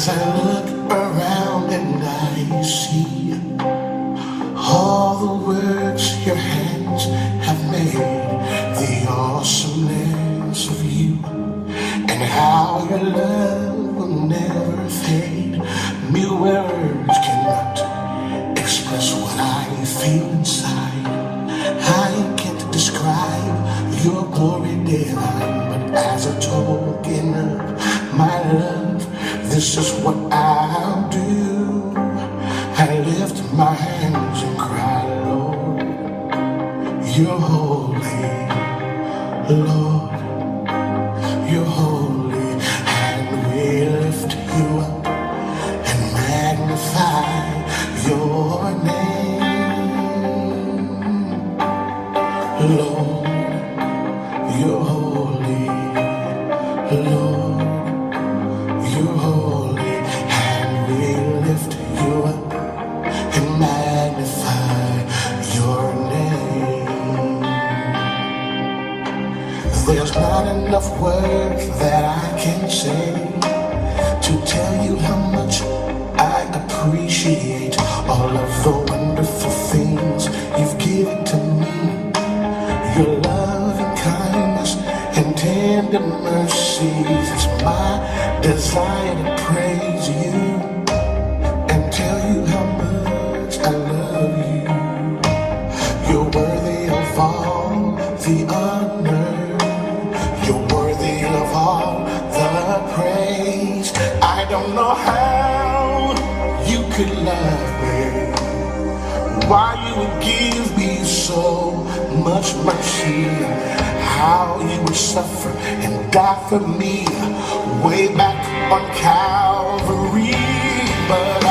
As I look around and I see all the works your hands have made, the awesomeness of you, and how your love will never fade. Mere words cannot express what I feel inside. I can't describe your glory divine, but as a token of my love, this is what I'll do. I lift my hands and cry, Lord, you're holy, Lord, you're holy. And we lift you up and magnify your name. Lord, you're holy, Lord, you're holy. And we lift you up and magnify your name. There's not enough words that I can say to tell you how much I appreciate all of the wonderful things you've given to me. Your love and kindness and tender mercies. It's my desire to praise you and tell you how much I love you. You're worthy of all the honor. You're worthy of all the praise. I don't know how you could love me, why you would give me so much mercy, how you would suffer and die for me way back on Calvary. But